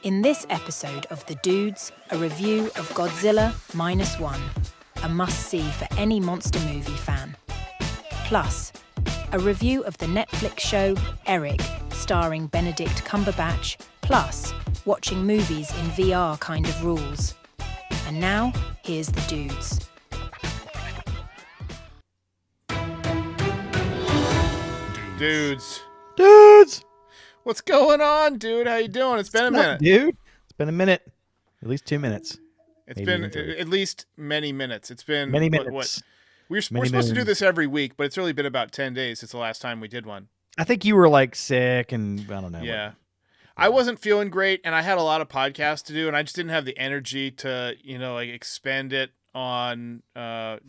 In this episode of The Dudes, a review of Godzilla Minus One, a must-see for any monster movie fan. Plus, a review of the Netflix show Eric, starring Benedict Cumberbatch, plus watching movies in VR kind of rules. And now, here's The Dudes. Dudes! What's going on, dude? How you doing? It's been a minute. Dude, it's been a minute. At least 2 minutes. It's been at least many minutes. It's been many minutes. We're supposed to do this every week, but it's really been about 10 days since the last time we did one. I think you were like sick and I don't know. Yeah. I wasn't feeling great and I had a lot of podcasts to do and I just didn't have the energy to, expend it on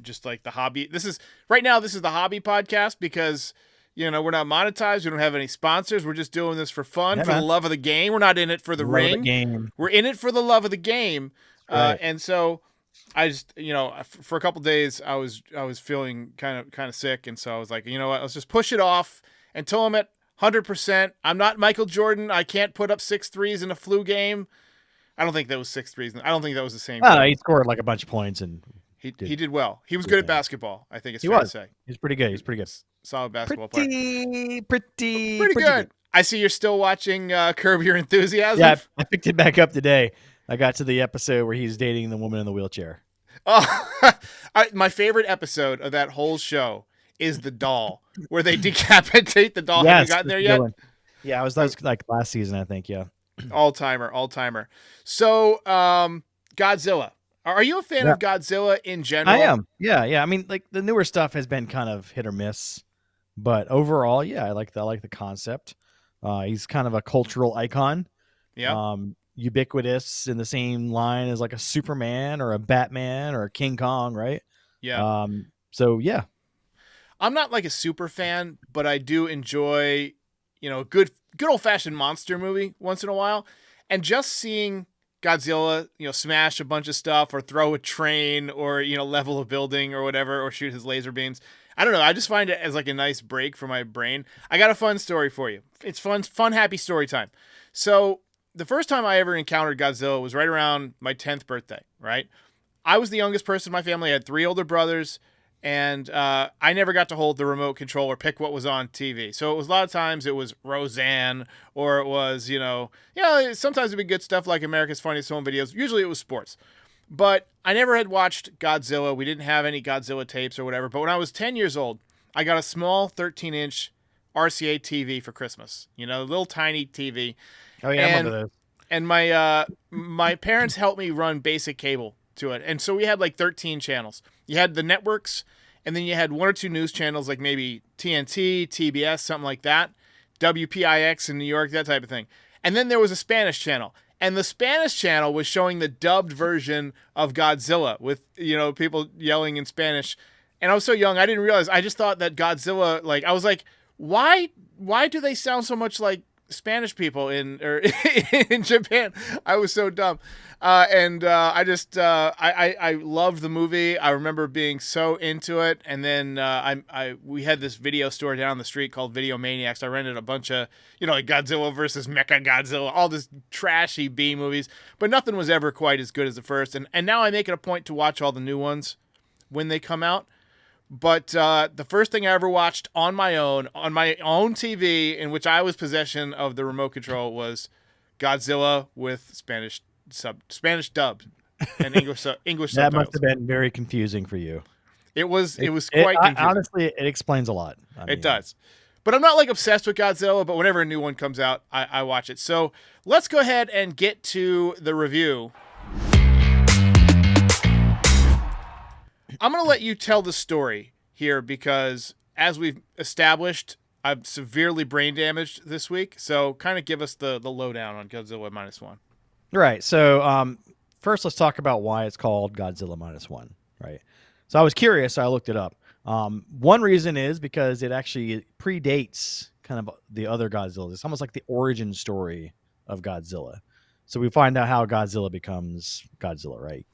just like the hobby. This is the hobby podcast because we're not monetized. We don't have any sponsors. We're just doing this for fun, the love of the game. We're not in it for the ring. We're in it for the love of the game. Right. And so I just, for a couple of days, I was feeling kind of sick. And so I was like, you know what, let's just push it off until I'm at 100%. I'm not Michael Jordan. I can't put up 6 threes in a flu game. I don't think that was 6 threes. I don't think that was the same. Oh, he scored like a bunch of points and he did well. He was good at basketball. I think it's fair to say. He's pretty good. He's pretty good. Solid basketball player. Pretty good. I see you're still watching Curb Your Enthusiasm. Yeah, I picked it back up today. I got to the episode where he's dating the woman in the wheelchair. Oh, my favorite episode of that whole show is the doll, where they decapitate the doll. Yes, have you gotten there yet? Yeah, that was like last season, I think. Yeah, all timer. So, Godzilla. Are you a fan of Godzilla in general? I am. Yeah. I mean, like the newer stuff has been kind of hit or miss, but overall, yeah, I like the concept. He's kind of a cultural icon. Yeah. Ubiquitous in the same line as like a Superman or a Batman or a King Kong, right? Yeah. So yeah. I'm not like a super fan, but I do enjoy, a good old fashioned monster movie once in a while. And just seeing Godzilla, smash a bunch of stuff or throw a train or, level a building or whatever, or shoot his laser beams. I don't know. I just find it as like a nice break for my brain. I got a fun story for you. It's fun, happy story time. So the first time I ever encountered Godzilla was right around my 10th birthday, right? I was the youngest person in my family. I had 3 older brothers. And I never got to hold the remote control or pick what was on TV. So it was a lot of times it was Roseanne or it was, sometimes it'd be good stuff like America's Funniest Home Videos. Usually it was sports. But I never had watched Godzilla. We didn't have any Godzilla tapes or whatever. But when I was 10 years old, I got a small 13-inch RCA TV for Christmas. A little tiny TV. Oh, yeah, I remember those. And my parents helped me run basic cable to it. And so we had like 13 channels. You had the networks, and then you had 1 or 2 news channels like maybe TNT, TBS, something like that, WPIX in New York, that type of thing. And then there was a Spanish channel. And the Spanish channel was showing the dubbed version of Godzilla with, people yelling in Spanish. And I was so young, I didn't realize. I just thought that Godzilla, I was like, why do they sound so much like Spanish people in Japan? I was so dumb. I loved the movie. I remember being so into it. And then we had this video store down the street called Video Maniacs. I rented a bunch of, like Godzilla versus Mecha Godzilla, all this trashy B movies, but nothing was ever quite as good as the first. And now I make it a point to watch all the new ones when they come out. But the first thing I ever watched on my own TV, in which I was possession of the remote control, was Godzilla with Spanish dub and English subtitles. That must have been very confusing for you. It was quite confusing. Honestly, it explains a lot. It does. But I'm not like obsessed with Godzilla, but whenever a new one comes out, I watch it. So let's go ahead and get to the review. I'm going to let you tell the story here because, as we've established, I'm severely brain damaged this week. So kind of give us the lowdown on Godzilla Minus One. Right. So first, let's talk about why it's called Godzilla Minus One. Right. So I was curious. So I looked it up. One reason is because it actually predates kind of the other Godzillas. It's almost like the origin story of Godzilla. So we find out how Godzilla becomes Godzilla, right?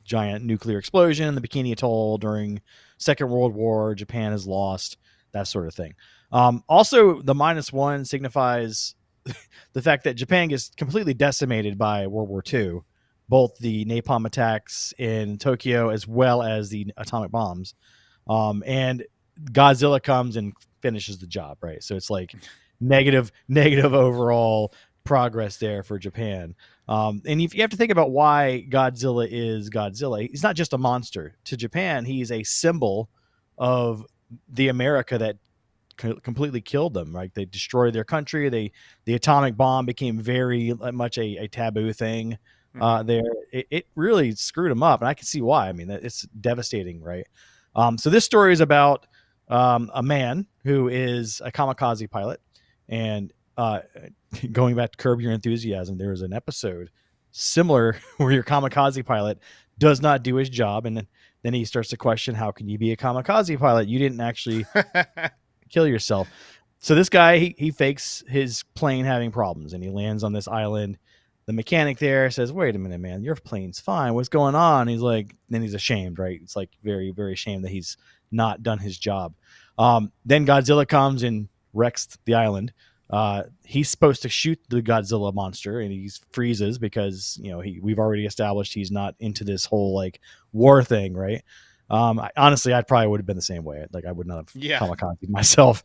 Giant nuclear explosion in the Bikini Atoll during Second World War. Japan is lost, that sort of thing. Also, the -1 signifies the fact that Japan gets completely decimated by World War II, both the napalm attacks in Tokyo as well as the atomic bombs, and Godzilla comes and finishes the job, right? So it's like negative overall progress there for Japan. And if you have to think about why Godzilla is Godzilla, he's not just a monster. To Japan, he's a symbol of the America that completely killed them, right? They destroyed their country. The atomic bomb became very much a taboo thing there. It really screwed them up, and I can see why. I mean, it's devastating, right? So this story is about a man who is a kamikaze pilot, and going back to Curb Your Enthusiasm, there was an episode similar where your kamikaze pilot does not do his job, and then he starts to question, how can you be a kamikaze pilot? You didn't actually kill yourself. So this guy, he fakes his plane having problems, and he lands on this island. The mechanic there says, wait a minute, man, your plane's fine. What's going on? He's like, then he's ashamed, right? It's like very, very ashamed that he's not done his job. Then Godzilla comes and wrecks the island. He's supposed to shoot the Godzilla monster, and he freezes because, we've already established he's not into this whole like war thing, right? Honestly, I probably would have been the same way. Like, I would not have kamikaze myself.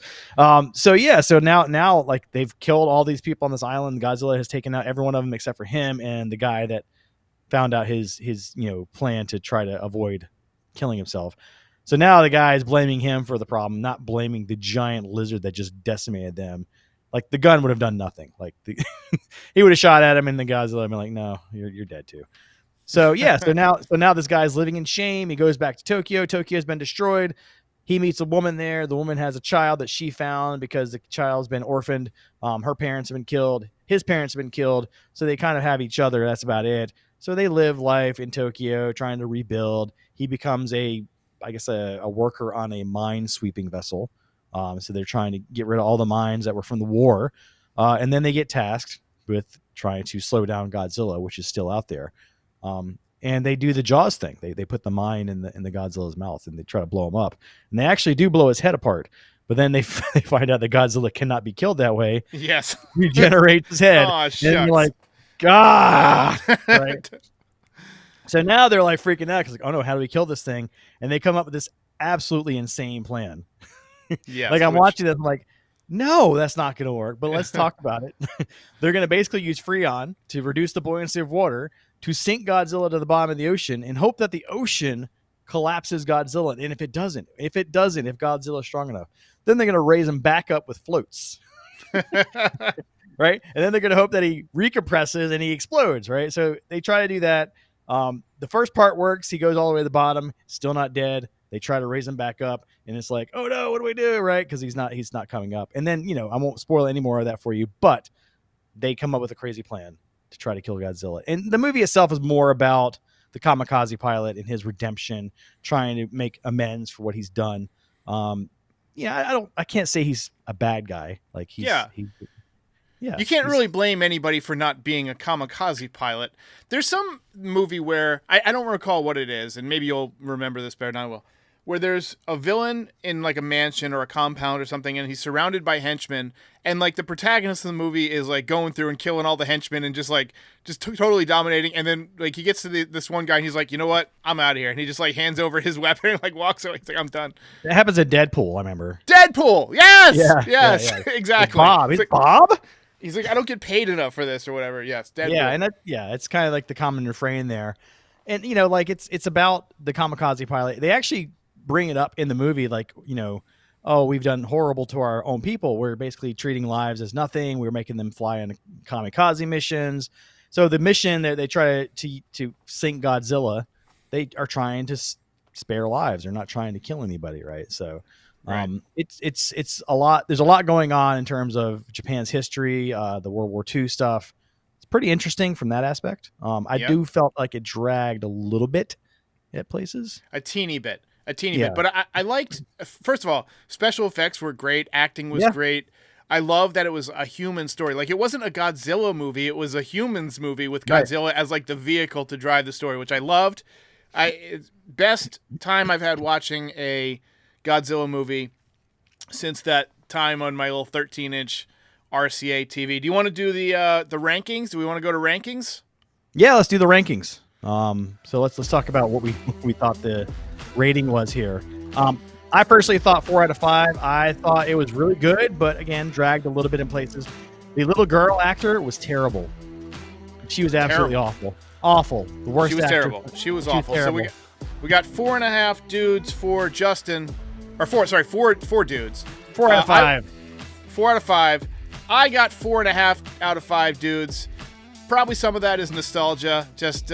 So now like they've killed all these people on this island. Godzilla has taken out every one of them except for him and the guy that found out his plan to try to avoid killing himself. So now the guy is blaming him for the problem, not blaming the giant lizard that just decimated them. Like, the gun would have done nothing. Like, he would have shot at him, and the Godzilla would have been like, no, you're dead too. So yeah, so now this guy's living in shame. He goes back to Tokyo. Tokyo's been destroyed. He meets a woman there. The woman has a child that she found because the child's been orphaned. Her parents have been killed. His parents have been killed. So they kind of have each other. That's about it. So they live life in Tokyo, trying to rebuild. He becomes a worker on a mine sweeping vessel. So they're trying to get rid of all the mines that were from the war. And then they get tasked with trying to slow down Godzilla, which is still out there. And they do the Jaws thing. They put the mine in the Godzilla's mouth, and they try to blow him up. And they actually do blow his head apart. But then they find out that Godzilla cannot be killed that way. Yes. Regenerates his head. Oh, and they're like, God! Right? So now they're like freaking out because, like, oh no, how do we kill this thing? And they come up with this absolutely insane plan. Yeah. Like, I'm watching this, I'm like, no, that's not going to work. But let's talk about it. They're going to basically use Freon to reduce the buoyancy of water, to sink Godzilla to the bottom of the ocean, and hope that the ocean collapses Godzilla. And if Godzilla is strong enough, then they're going to raise him back up with floats. Right? And then they're going to hope that he recompresses and he explodes, right? So they try to do that. The first part works. He goes all the way to the bottom, still not dead. They try to raise him back up, and it's like, oh no, what do we do? Right? Because he's not coming up. And then, I won't spoil any more of that for you, but they come up with a crazy plan to try to kill Godzilla. And the movie itself is more about the kamikaze pilot and his redemption, trying to make amends for what he's done. I can't say he's a bad guy. Like, you can't really blame anybody for not being a kamikaze pilot. There's some movie where I don't recall what it is, and maybe you'll remember this better than I will, where there's a villain in like a mansion or a compound or something, and he's surrounded by henchmen, and like the protagonist of the movie is like going through and killing all the henchmen and just totally dominating. And then like he gets to this one guy and he's like, you know what? I'm out of here. And he just like hands over his weapon and like walks away. He's like, I'm done. It happens in Deadpool, I remember. Deadpool! Yes! Yeah, yes! yeah. Exactly. Bob. It's like, Bob? He's like, I don't get paid enough for this or whatever. Yes, Deadpool. Yeah, and it's kind of like the common refrain there. And, like it's about the kamikaze pilot. They actually bring it up in the movie, like, oh, we've done horrible to our own people. We're basically treating lives as nothing. We're making them fly on kamikaze missions. So the mission that they try to sink Godzilla, they are trying to spare lives. They're not trying to kill anybody, right? So right. It's a lot. There's a lot going on in terms of Japan's history, the World War II stuff. It's pretty interesting from that aspect. I do felt like it dragged a little bit at places. A teeny bit. But I liked, first of all, special effects were great. Acting was great. I love that it was a human story. Like, it wasn't a Godzilla movie. It was a humans movie with Godzilla as like the vehicle to drive the story, which I loved. Best time I've had watching a Godzilla movie since that time on my little 13-inch RCA TV. Do you want to do the rankings? Do we want to go to rankings? Yeah, let's do the rankings. So let's talk about what we thought the rating was here. I personally thought 4 out of 5. I thought it was really good, but again, dragged a little bit in places. The little girl actor was terrible. She was absolutely awful. The worst. She was actor. terrible. She was awful. Terrible. So we got 4.5 dudes for Justin, or four dudes. 4 out of 5. 4 out of 5. I got 4.5 out of 5 dudes. Probably some of that is nostalgia, just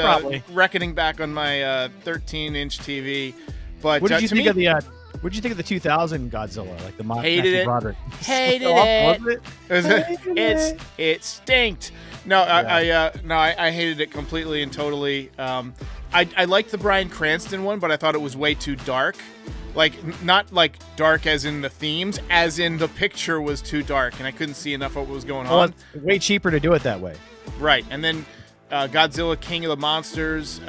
reckoning back on my 13-inch TV. But What did you think of the? What did you think of the 2000 Godzilla? Like the hated it. Broderick? Hated it. It stinked. No, I hated it completely and totally. I liked the Bryan Cranston one, but I thought it was way too dark. Like, not like dark as in the themes, as in the picture was too dark, and I couldn't see enough of what was going on. It's way cheaper to do it that way. Right, and then Godzilla King of the Monsters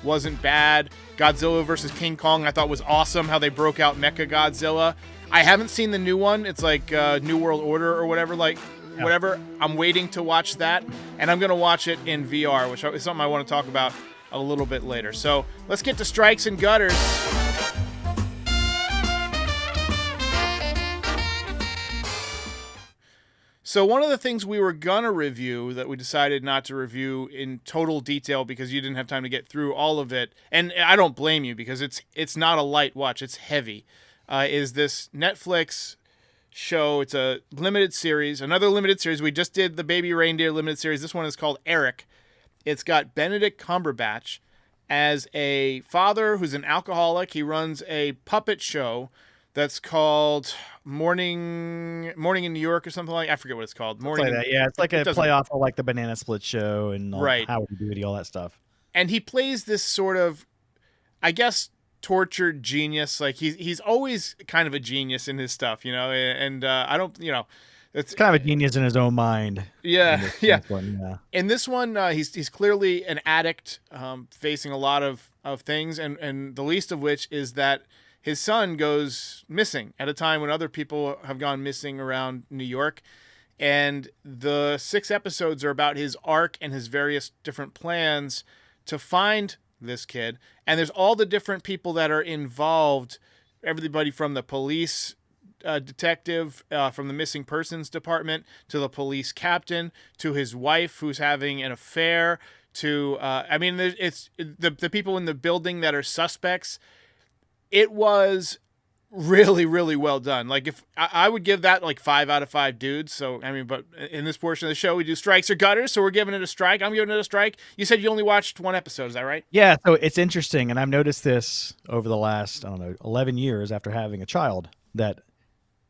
wasn't bad. Godzilla versus King Kong I thought was awesome, how they broke out Mecha Godzilla. I haven't seen the new one. It's like New World Order or whatever, whatever. I'm waiting to watch that, and I'm going to watch it in VR, which is something I want to talk about a little bit later. So let's get to strikes and gutters. So one of the things we were gonna review that we decided not to review in total detail because you didn't have time to get through all of it, and I don't blame you because it's not a light watch, it's heavy, is this Netflix show. It's a limited series, another limited series. We just did the Baby Reindeer limited series. This one is called Eric. It's got Benedict Cumberbatch as a father who's an alcoholic. He runs a puppet show that's called Morning in New York or something like. I forget what it's called. It's like a playoff of like the Banana Split show and right. Howard Doody, all that stuff. And he plays this sort of, I guess, tortured genius. Like he's always kind of a genius in his stuff, And I don't, it's kind of a genius in his own mind. Yeah, yeah. In this one, he's clearly an addict, facing a lot of things, and the least of which is that his son goes missing at a time when other people have gone missing around New York. And the 6 episodes are about his arc and his various different plans to find this kid. And there's all the different people that are involved, everybody from the police detective, from the missing persons department, to the police captain, to his wife who's having an affair, to, it's the people in the building that are suspects. It was really, really well done. Like if I would give that like 5 out of 5 dudes. So, but in this portion of the show, we do strikes or gutters. So we're giving it a strike. I'm giving it a strike. You said you only watched 1 episode. Is that right? Yeah. So it's interesting. And I've noticed this over the last, 11 years after having a child, that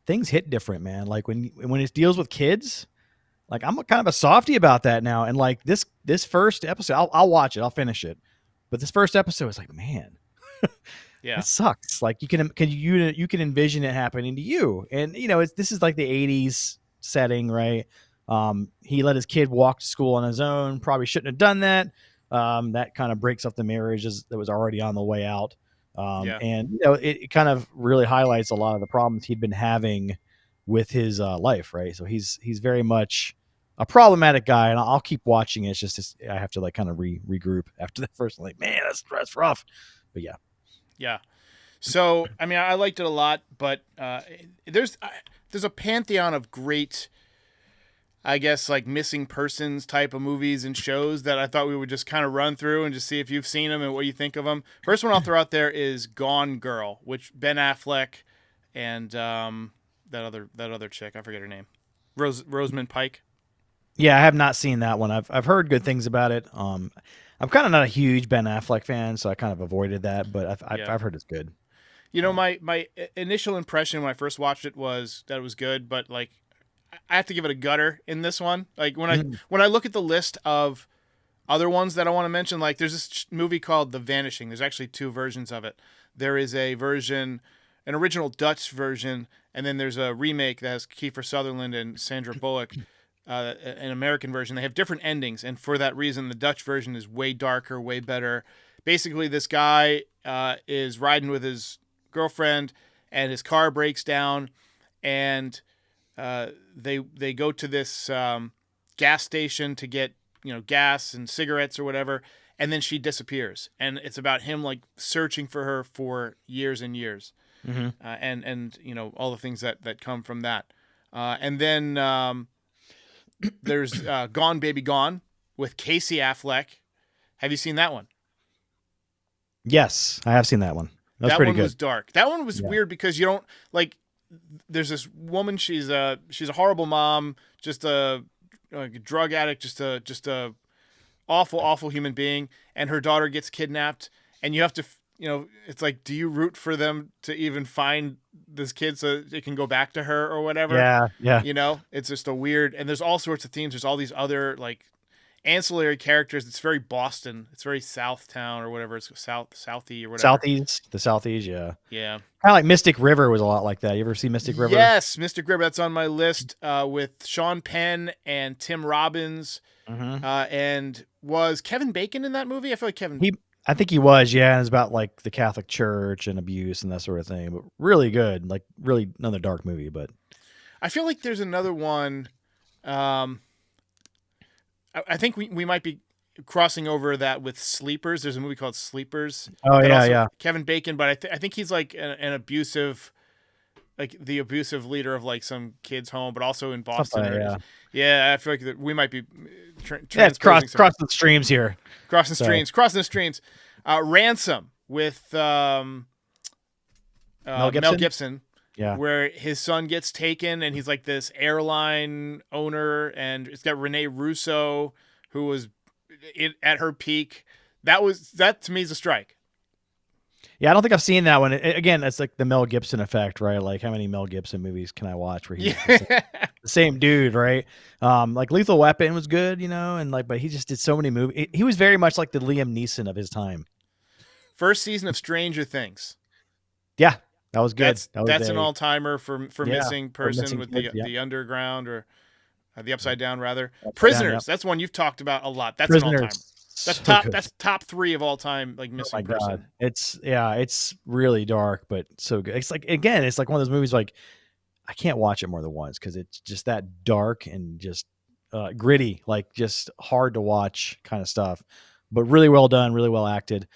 things hit different, man. Like when it deals with kids, like I'm kind of a softie about that now. And like this first episode, I'll watch it. I'll finish it. But this first episode is like, man, yeah, it sucks. Like you can envision it happening to you. And this is like the 80s setting, right? He let his kid walk to school on his own. Probably shouldn't have done that. That kind of breaks up the marriage that was already on the way out. And it kind of really highlights a lot of the problems he'd been having with his life, right? So he's very much a problematic guy, and I'll keep watching it. It's just I have to like kind of regroup after the first. Like, man, that's rough. But yeah. Yeah. So, I liked it a lot, but there's a pantheon of great, I guess, like missing persons type of movies and shows that I thought we would just kind of run through and just see if you've seen them and what you think of them. First one I'll throw out there is Gone Girl, which Ben Affleck and that other chick, I forget her name, Rosamund Pike. Yeah, I have not seen that one. I've heard good things about it. I'm kind of not a huge Ben Affleck fan, so I kind of avoided that, but I've heard it's good. My initial impression when I first watched it was that it was good, but like I have to give it a gutter in this one. Like when I look at the list of other ones that I want to mention, like there's this movie called The Vanishing. There's actually 2 versions of it. There is an original Dutch version, and then there's a remake that has Kiefer Sutherland and Sandra Bullock. An American version. They have different endings, and for that reason, the Dutch version is way darker, way better. Basically, this guy is riding with his girlfriend, and his car breaks down, and they go to this gas station to get gas and cigarettes or whatever, and then she disappears, and it's about him like searching for her for years and years, and all the things that come from that, and then there's Gone Baby Gone with Casey Affleck. Have you seen that one? Yes, I have seen that one. That was pretty good. That one was dark. That one was weird because you don't like. There's this woman. She's a horrible mom, just a drug addict, just a awful human being, and her daughter gets kidnapped, and you have to, it's like, do you root for them to even find this kid so it can go back to her or whatever? Yeah. It's just a weird, and there's all sorts of themes. There's all these other like ancillary characters. It's very Boston. It's very Southtown or whatever. It's Southie or whatever. The Southeast, yeah. Yeah. Kind of like Mystic River was a lot like that. You ever see Mystic River? Yes, Mystic River. That's on my list with Sean Penn and Tim Robbins. And was Kevin Bacon in that movie? I feel like I think he was, yeah. It's about like the Catholic Church and abuse and that sort of thing. But really good. Like really another dark movie, but I feel like there's another one. I think we might be crossing over that with Sleepers. There's a movie called Sleepers. Oh yeah. Kevin Bacon, but I think he's like an abusive, like the abusive leader of like some kid's home, but also in Boston. Yeah, I feel like that we might be. It's crossing the streams here. Crossing the streams. Ransom with Mel Gibson. Yeah. Where his son gets taken and he's like this airline owner, and it's got Rene Russo, who was at her peak. That to me is a strike. Yeah, I don't think I've seen that one. Again, it's like the Mel Gibson effect, right? Like how many Mel Gibson movies can I watch where he's the same dude, right? Like Lethal Weapon was good, and like, but he just did so many movies. He was very much like the Liam Neeson of his time. First season of Stranger Things. Yeah. That was good. That's an all-timer for missing person with the underground or the upside down rather. Prisoners. That's one you've talked about a lot. That's Prisoners. An all-timer. That's top 3 of all time. Like missing person. God. It's really dark, but so good. It's like it's like one of those movies like I can't watch it more than once because it's just that dark and just gritty, like just hard to watch kind of stuff, but really well done, really well acted.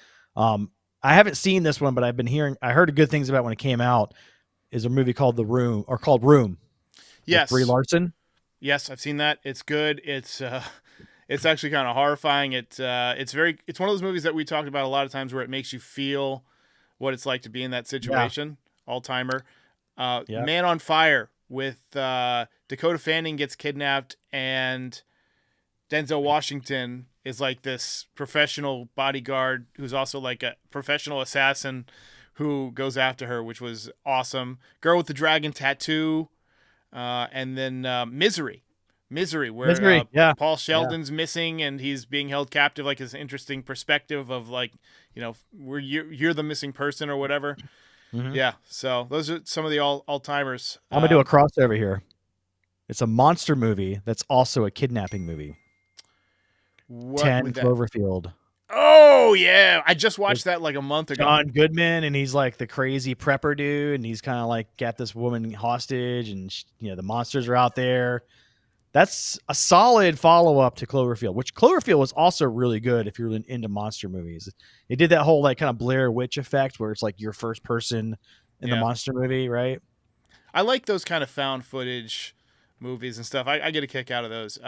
I haven't seen this one, but I heard good things about when it came out. Is a movie called Room. Yes. Brie Larson. Yes, I've seen that. It's good. It's actually kind of horrifying. It's one of those movies that we talked about a lot of times where it makes you feel what it's like to be in that situation. Yeah. All timer. Man on Fire with Dakota Fanning gets kidnapped and Denzel Washington is like this professional bodyguard who's also like a professional assassin who goes after her, which was awesome. Girl with the Dragon Tattoo, and then Misery, where Paul Sheldon's missing and he's being held captive. Like this interesting perspective of like, where you're the missing person or whatever. Mm-hmm. Yeah, so those are some of the all-timers. I'm gonna do a crossover here. It's a monster movie that's also a kidnapping movie. 10 Cloverfield. Oh yeah, I just watched that like a month ago. John Goodman, and he's like the crazy prepper dude, and he's kind of like got this woman hostage, and the monsters are out there. That's a solid follow-up to Cloverfield, which Cloverfield was also really good if you're into monster movies. It did that whole like kind of Blair Witch effect where it's like your first person in the monster movie, right? I like those kind of found footage movies and stuff. I get a kick out of those.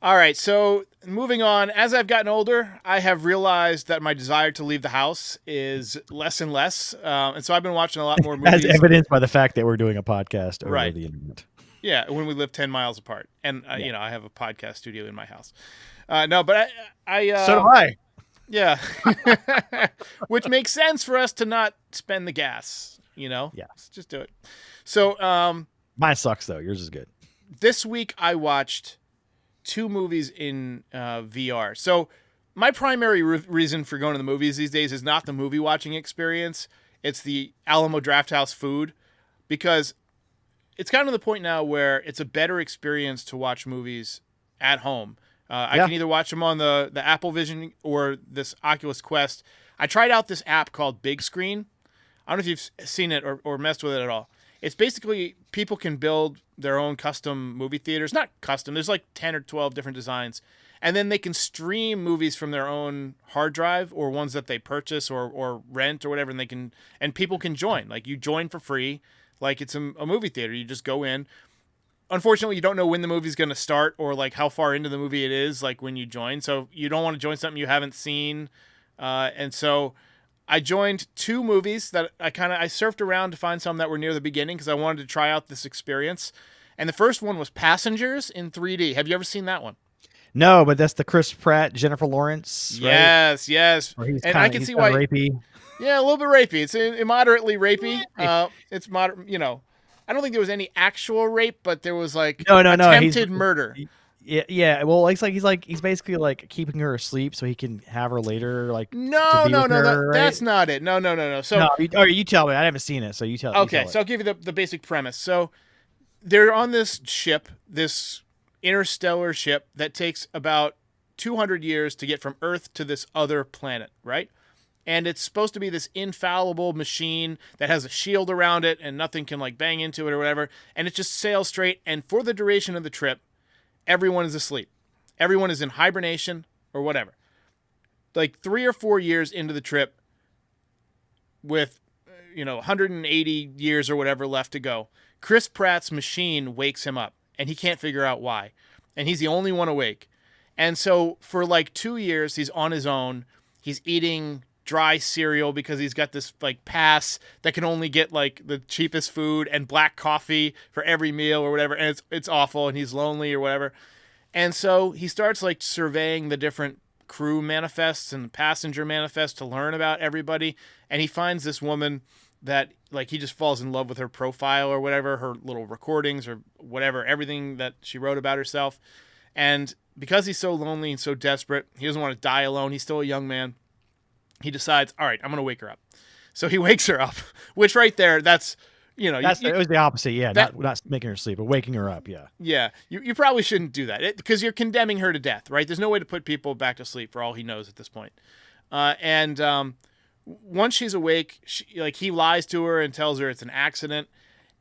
All right, so moving on. As I've gotten older, I have realized that my desire to leave the house is less and less, and so I've been watching a lot more movies. As evidenced by the fact that we're doing a podcast over the internet. Yeah, when we live 10 miles apart, and I have a podcast studio in my house. No, but I so do I. Yeah, which makes sense for us to not spend the gas. Yeah, let's just do it. So mine sucks though. Yours is good. This week I watched 2 movies in VR. So my primary reason for going to the movies these days is not the movie watching experience. It's the Alamo Drafthouse food, because it's gotten to the point now where it's a better experience to watch movies at home. I can either watch them on the Apple Vision or this Oculus Quest. I tried out this app called Bigscreen. I don't know if you've seen it or messed with it at all. It's basically people can build their own custom movie theaters. Not custom. There's like 10 or 12 different designs. And then they can stream movies from their own hard drive or ones that they purchase or rent or whatever. And people can join. Like you join for free. Like it's a movie theater. You just go in. Unfortunately, you don't know when the movie's going to start or like how far into the movie it is, like when you join. So you don't want to join something you haven't seen. And so I joined 2 movies that I surfed around to find some that were near the beginning because I wanted to try out this experience. And the first one was Passengers in 3D. Have you ever seen that one? No, but that's the Chris Pratt, Jennifer Lawrence. Right? Yes. And I can see why. Rapey. Yeah, a little bit rapey. It's immoderately rapey. It's moderate. You know, I don't think there was any actual rape, but there was like attempted murder. Yeah. Well, it's like he's basically like keeping her asleep so he can have her later. Like no, right? That's not it. No. So you tell me. I haven't seen it, so you tell. Okay, so I'll give you the basic premise. So they're on this ship, this interstellar ship that takes about 200 years to get from Earth to this other planet, right? And it's supposed to be this infallible machine that has a shield around it and nothing can like bang into it or whatever. And it just sails straight. And for the duration of the trip, everyone is asleep. Everyone is in hibernation or whatever. Like 3 or 4 years into the trip with, 180 years or whatever left to go, Chris Pratt's machine wakes him up and he can't figure out why. And he's the only one awake. And so for like 2 years, he's on his own. He's eating dry cereal because he's got this like pass that can only get like the cheapest food and black coffee for every meal or whatever. And it's awful and he's lonely or whatever. And so he starts like surveying the different crew manifests and passenger manifests to learn about everybody. And he finds this woman that like he just falls in love with her profile or whatever, her little recordings or whatever, everything that she wrote about herself. And because he's so lonely and so desperate, he doesn't want to die alone. He's still a young man. He decides, all right, I'm going to wake her up. So he wakes her up, which right there, that's, it was the opposite. Yeah. Not making her sleep, but waking her up. Yeah. Yeah. You probably shouldn't do that because you're condemning her to death, right? There's no way to put people back to sleep for all he knows at this point. Once she's awake, he lies to her and tells her it's an accident.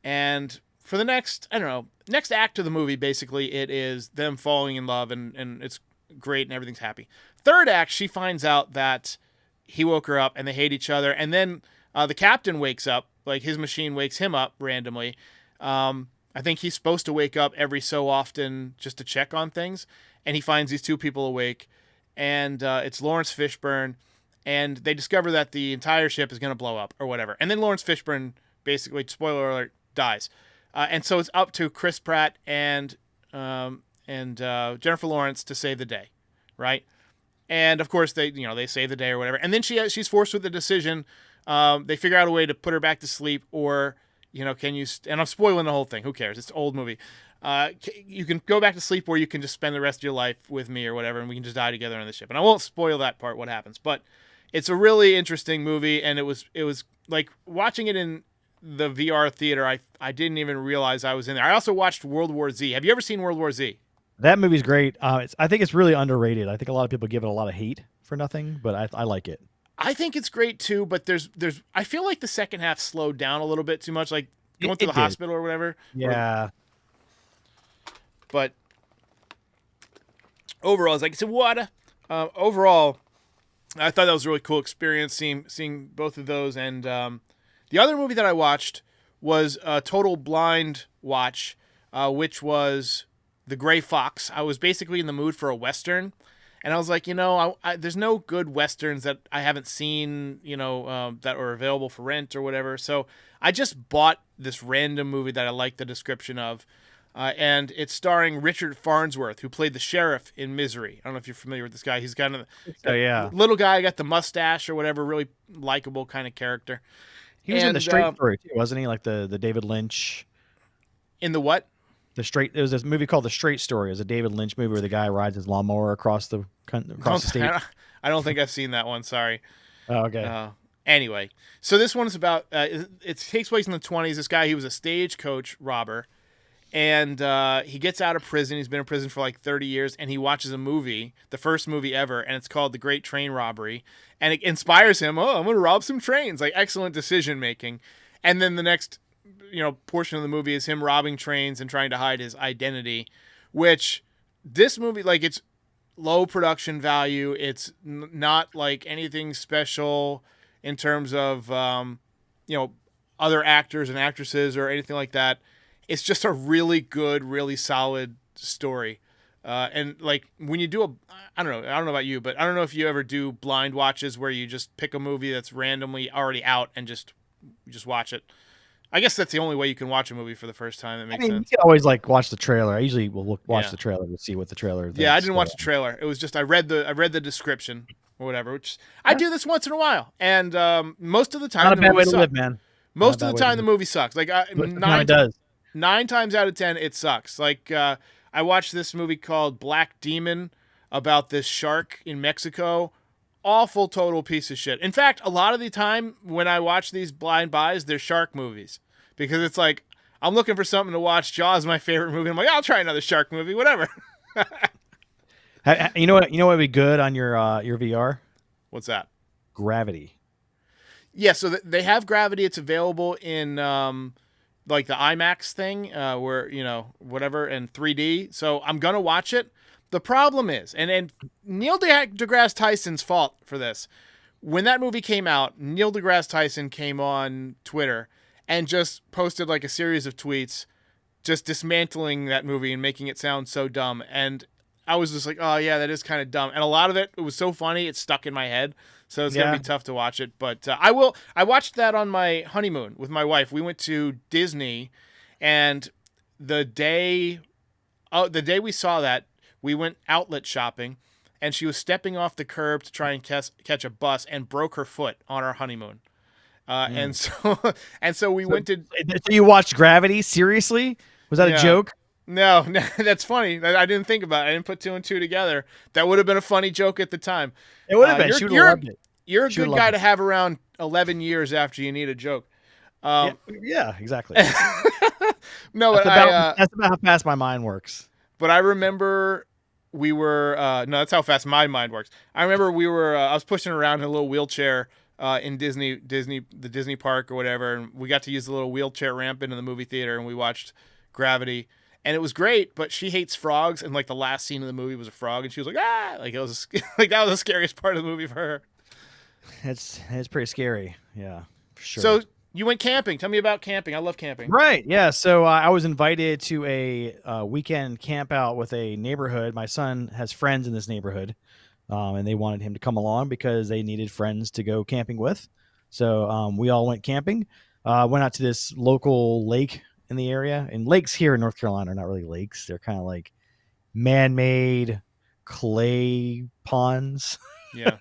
And for the next act of the movie, basically, it is them falling in love and it's great and everything's happy. Third act, she finds out that he woke her up and they hate each other. And then the captain wakes up, like his machine wakes him up randomly. I think he's supposed to wake up every so often just to check on things. And he finds these 2 people awake. And it's Lawrence Fishburne. And they discover that the entire ship is going to blow up or whatever. And then Lawrence Fishburne, basically, spoiler alert, dies. And so it's up to Chris Pratt and Jennifer Lawrence to save the day, right? And of course they save the day or whatever. And then she's forced with the decision. They figure out a way to put her back to sleep, or can you? And I'm spoiling the whole thing. Who cares? It's an old movie. You can go back to sleep, or you can just spend the rest of your life with me or whatever, and we can just die together on the ship. And I won't spoil that part, what happens, but it's a really interesting movie, and it was like watching it in the VR theater. I didn't even realize I was in there. I also watched World War Z. Have you ever seen World War Z? That movie's great. I think it's really underrated. I think a lot of people give it a lot of hate for nothing, but I like it. I think it's great too, but I feel like the second half slowed down a little bit too much, like going to the hospital or whatever. Yeah. But overall, it's like it's water. Overall, I thought that was a really cool experience seeing both of those. And the other movie that I watched was a total blind watch, which was The Gray Fox. I was basically in the mood for a Western. And I was like, there's no good Westerns that I haven't seen, that are available for rent or whatever. So I just bought this random movie that I like the description of. And it's starring Richard Farnsworth, who played the sheriff in Misery. I don't know if you're familiar with this guy. He's kind of little guy, got the mustache or whatever, really likable kind of character. He was in The Straight Story too, wasn't he? Like the David Lynch. In the what? It was this movie called The Straight Story. It was a David Lynch movie where the guy rides his lawnmower across the state. I don't think I've seen that one. Sorry. Oh, okay. Anyway, so this one is about. It takes place in the 1920s. This guy, he was a stagecoach robber, and he gets out of prison. He's been in prison for like 30 years, and he watches a movie, the first movie ever, and it's called The Great Train Robbery, and it inspires him. Oh, I'm going to rob some trains. Like excellent decision making, and then the next portion of the movie is him robbing trains and trying to hide his identity, which this movie, like, it's low production value. It's not like anything special in terms of, other actors and actresses or anything like that. It's just a really good, really solid story. And like when you do I don't know about you, but I don't know if you ever do blind watches where you just pick a movie that's randomly already out and just watch it. I guess that's the only way you can watch a movie for the first time. That makes sense. You can always like watch the trailer. I usually will watch the trailer to see what the trailer is. Yeah, I didn't watch the trailer. It was just I read the description or whatever, which I do this once in a while. And most of the time, not a bad way to live, man. Most of the time, the movie sucks. Like it does. 9 times out of 10, it sucks. Like I watched this movie called Black Demon about this shark in Mexico. Awful, total piece of shit. In fact, a lot of the time when I watch these blind buys, they're shark movies because it's like I'm looking for something to watch. Jaws is my favorite movie. I'm like, I'll try another shark movie, whatever. You know what? You know what would be good on your VR? What's that? Gravity. Yeah, so they have Gravity. It's available in like the IMAX thing, where whatever, and 3D. So I'm gonna watch it. The problem is, and Neil deGrasse Tyson's fault for this. When that movie came out, Neil deGrasse Tyson came on Twitter and just posted like a series of tweets, just dismantling that movie and making it sound so dumb. And I was just like, oh yeah, that is kind of dumb. And a lot of it was so funny, it stuck in my head. So it's gonna be tough to watch it. But I watched that on my honeymoon with my wife. We went to Disney, and the day we saw that, we went outlet shopping, and she was stepping off the curb to try and catch a bus and broke her foot on our honeymoon. And so we went to. So you watched Gravity? Seriously? Was that a joke? No, that's funny. I didn't think about it. I didn't put 2 and 2 together. That would have been a funny joke at the time. It would have been. She would have loved it. You're a good guy to have around 11 years after you need a joke. Yeah, exactly. No, that's about how fast my mind works. But I remember we were no, that's how fast my mind works. I remember we were I was pushing around in a little wheelchair in the Disney park or whatever, and we got to use the little wheelchair ramp into the movie theater, and we watched Gravity, and it was great. But she hates frogs, and like the last scene of the movie was a frog, and she was like, like it was like that was the scariest part of the movie for her. It's pretty scary, yeah, for sure. So you went camping. Tell me about camping. I love camping. Right, yeah. So I was invited to a weekend camp out with a neighborhood. My son has friends in this neighborhood, and they wanted him to come along because they needed friends to go camping with. So we all went camping. Went out to this local lake in the area. And lakes here in North Carolina are not really lakes. They're kind of like man-made clay ponds. Yeah.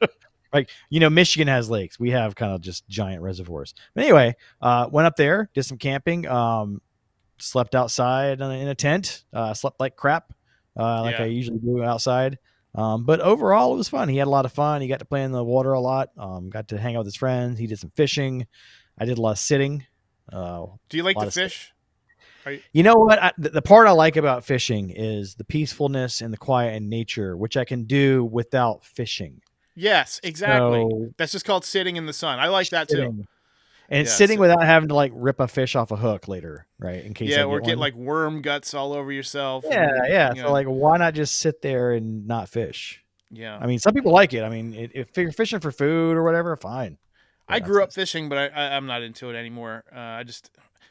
Like, Michigan has lakes. We have kind of just giant reservoirs. But anyway, went up there, did some camping, slept outside in a tent, slept like crap, I usually do outside. But overall, it was fun. He had a lot of fun. He got to play in the water a lot. Got to hang out with his friends. He did some fishing. I did a lot of sitting. Do you like to fish? You know what? The part I like about fishing is the peacefulness and the quiet and nature, which I can do without fishing. Yes, exactly. So, that's just called sitting in the sun. I like that too. And sitting without having to like rip a fish off a hook later, right? In case or get like worm guts all over yourself. Yeah. So like, why not just sit there and not fish? Yeah. I mean, some people like it. I mean, if you're fishing for food or whatever, fine. I grew up fishing, but I'm not into it anymore.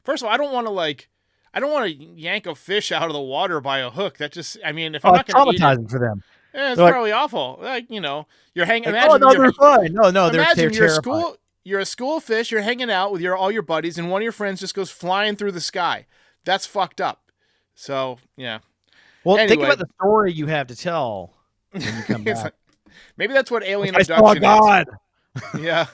First of all, I don't want to yank a fish out of the water by a hook. That just, I mean, if I'm not going to eat it, for them. Yeah, it's probably awful. Like, you're hanging. Like, they're fine. No, they're terrifying. You're a school of fish. You're hanging out with all your buddies, and one of your friends just goes flying through the sky. That's fucked up. So yeah. Well, think about the story you have to tell when you come back. Maybe that's what alien abduction is. Yeah,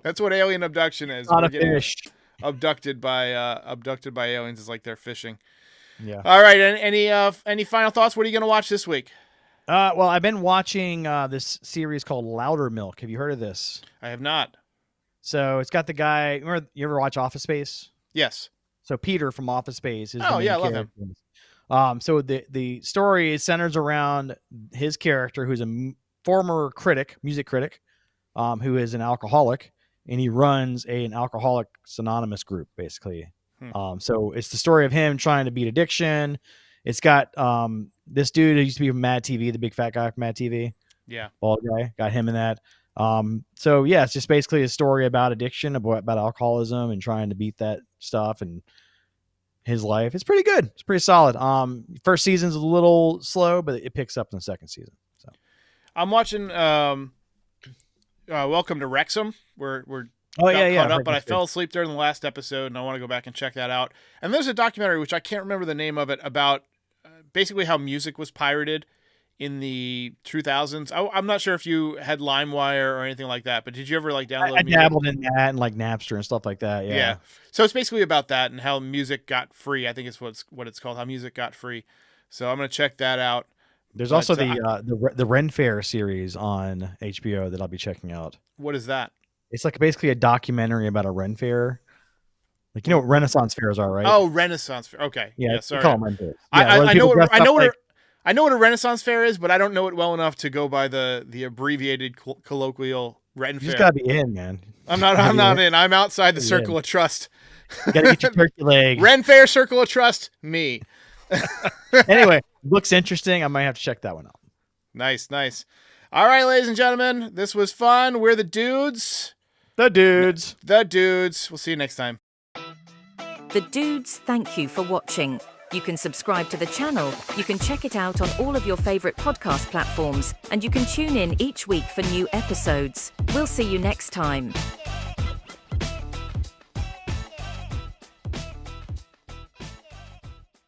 that's what alien abduction is. Not a fish. Abducted by aliens is like they're fishing. Yeah. All right. Any final thoughts? What are you going to watch this week? Well, I've been watching this series called Louder Milk. Have you heard of this? I have not. So it's got the guy. Remember, you ever watch Office Space? Yes. So Peter from Office Space is. I love him. So the story centers around his character, who's a former music critic, who is an alcoholic, and he runs an Alcoholics Anonymous group, basically. So it's the story of him trying to beat addiction. It's got this dude who used to be from Mad TV, the big fat guy from Mad TV. Yeah. Bald guy. Got him in that. So yeah, it's just basically a story about addiction, about alcoholism and trying to beat that stuff and his life. It's pretty good. It's pretty solid. First season's a little slow, but it picks up in the second season. So I'm watching Welcome to Wrexham. We're caught up, but I fell asleep during the last episode, and I want to go back and check that out. And there's a documentary, which I can't remember the name of it, about basically how music was pirated in the 2000s. I'm not sure if you had LimeWire or anything like that, but did you ever like download music? I dabbled in that and like Napster and stuff like that. Yeah. So it's basically about that and how music got free. I think it's what it's called, how music got free. So I'm going to check that out. There's also the Ren Fair series on HBO that I'll be checking out. What is that? It's like basically a documentary about a Ren Fair. Like, you know what Renaissance fairs are, right? Oh, Renaissance Fair. Okay. Yeah, sorry. Call them Ren Fairs. I know what a Renaissance Fair is, but I don't know it well enough to go by the abbreviated colloquial Ren Fair. You just gotta be in, man. I'm not in. I'm outside the circle of trust. You gotta get your turkey leg. Ren Fair circle of trust, me. Anyway, looks interesting. I might have to check that one out. Nice. All right, ladies and gentlemen, this was fun. We're the dudes. The dudes. We'll see you next time. The Dudes thank you for watching. You can subscribe to the channel, you can check it out on all of your favourite podcast platforms, and you can tune in each week for new episodes. We'll see you next time.